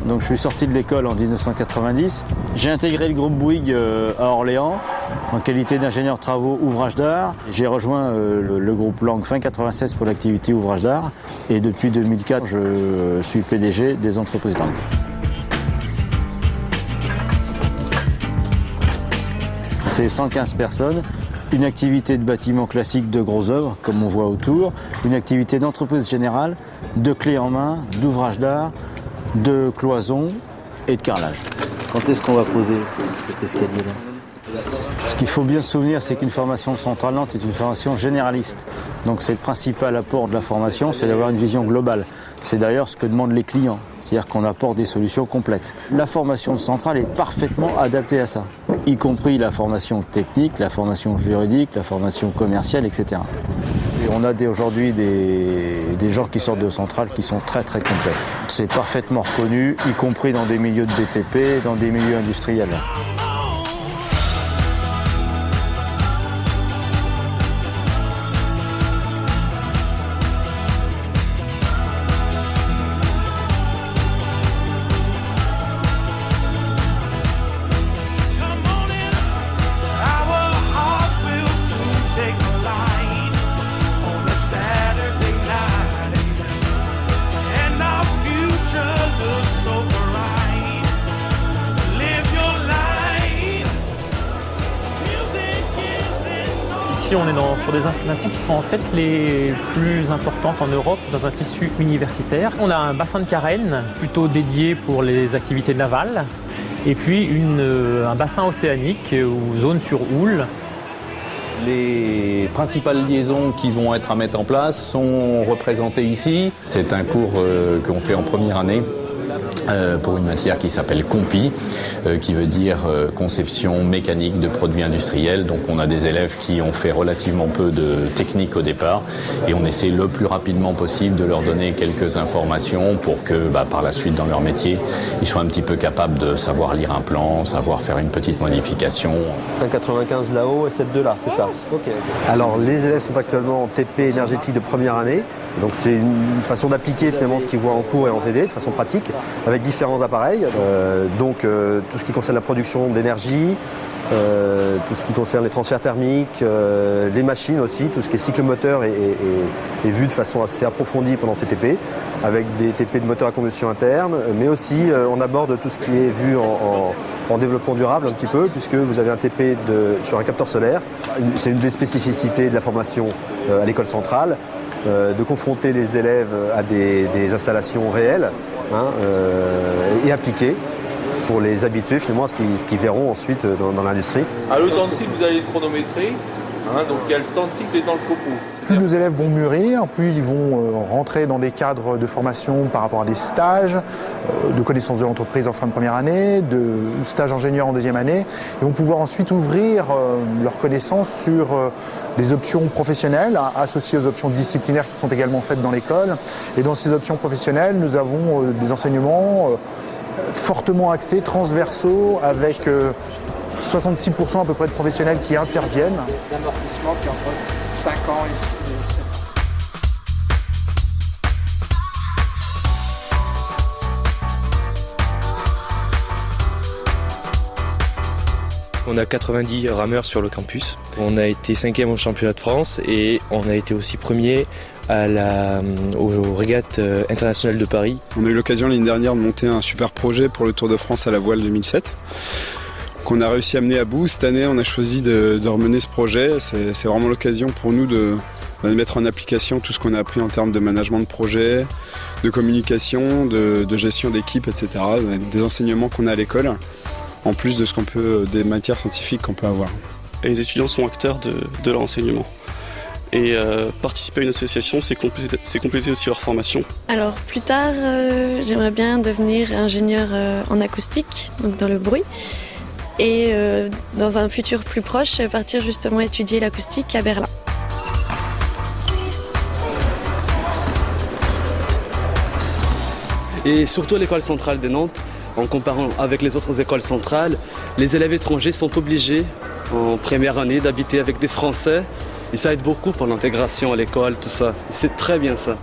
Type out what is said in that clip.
Donc je suis sorti de l'école en 1990. J'ai intégré le groupe Bouygues à Orléans en qualité d'ingénieur travaux ouvrage d'art. J'ai rejoint le groupe Lang fin 96 pour l'activité ouvrage d'art. Et depuis 2004, je suis PDG des entreprises Lang. C'est 115 personnes, une activité de bâtiment classique de gros œuvres, comme on voit autour, une activité d'entreprise générale, de clés en main, d'ouvrage d'art, de cloisons et de carrelage. Quand est-ce qu'on va poser cet escalier-là? Ce qu'il faut bien se souvenir, c'est qu'une formation Centrale Nantes est une formation généraliste. Donc c'est le principal apport de la formation, c'est d'avoir une vision globale. C'est d'ailleurs ce que demandent les clients, c'est-à-dire qu'on apporte des solutions complètes. La formation Centrale est parfaitement adaptée à ça, y compris la formation technique, la formation juridique, la formation commerciale, etc. Et on a aujourd'hui des gens qui sortent de Centrale qui sont très très complets. C'est parfaitement reconnu, y compris dans des milieux de BTP, dans des milieux industriels. Ici, on est sur des installations qui sont en fait les plus importantes en Europe dans un tissu universitaire. On a un bassin de carène plutôt dédié pour les activités navales et puis un bassin océanique ou zone sur houle. Les principales liaisons qui vont être à mettre en place sont représentées ici. C'est un cours qu'on fait en première année. Pour une matière qui s'appelle COMPI, qui veut dire conception mécanique de produits industriels. Donc on a des élèves qui ont fait relativement peu de technique au départ et on essaie le plus rapidement possible de leur donner quelques informations pour que par la suite dans leur métier, ils soient un petit peu capables de savoir lire un plan, savoir faire une petite modification. 95 là-haut et cette deux là, c'est ça. Okay. Alors les élèves sont actuellement en TP énergétique de première année. Donc c'est une façon d'appliquer finalement ce qu'ils voient en cours et en TD de façon pratique avec différents appareils. Tout ce qui concerne la production d'énergie, tout ce qui concerne les transferts thermiques, les machines aussi, tout ce qui est cycle moteur est vu de façon assez approfondie pendant ces TP, avec des TP de moteur à combustion interne, mais aussi on aborde tout ce qui est vu en développement durable un petit peu, puisque vous avez un TP sur un capteur solaire. C'est une des spécificités de la formation à l'école centrale, de confronter les élèves à des installations réelles et appliquées pour les habituer finalement à ce qu'ils verront ensuite dans l'industrie. À le temps de cycle, vous allez le chronométrer, donc il y a le temps de cycle et dans le copeau. Plus nos élèves vont mûrir, plus ils vont rentrer dans des cadres de formation par rapport à des stages, de connaissances de l'entreprise en fin de première année, de stages ingénieurs en deuxième année, et vont pouvoir ensuite ouvrir leurs connaissances sur des options professionnelles associées aux options disciplinaires qui sont également faites dans l'école. Et dans ces options professionnelles, nous avons des enseignements fortement axés, transversaux, avec 66% à peu près de professionnels qui interviennent. L'amortissement qui est entre 5 ans et 7 ans. On a 90 rameurs sur le campus. On a été 5e au championnat de France et on a été aussi premier aux régates internationales de Paris. On a eu l'occasion l'année dernière de monter un super projet pour le Tour de France à la voile 2007 qu'on a réussi à mener à bout. Cette année, on a choisi de remener ce projet. C'est vraiment l'occasion pour nous de mettre en application tout ce qu'on a appris en termes de management de projet, de communication, de gestion d'équipe, etc. Des enseignements qu'on a à l'école, en plus de des matières scientifiques qu'on peut avoir. et les étudiants sont acteurs de leur enseignement. Et participer à une association, c'est compléter aussi leur formation. Alors plus tard, j'aimerais bien devenir ingénieur en acoustique, donc dans le bruit. Et dans un futur plus proche, partir justement étudier l'acoustique à Berlin. Et surtout l'école centrale de Nantes, en comparant avec les autres écoles centrales, les élèves étrangers sont obligés en première année d'habiter avec des Français et ça aide beaucoup pour l'intégration à l'école, tout ça. C'est très bien ça.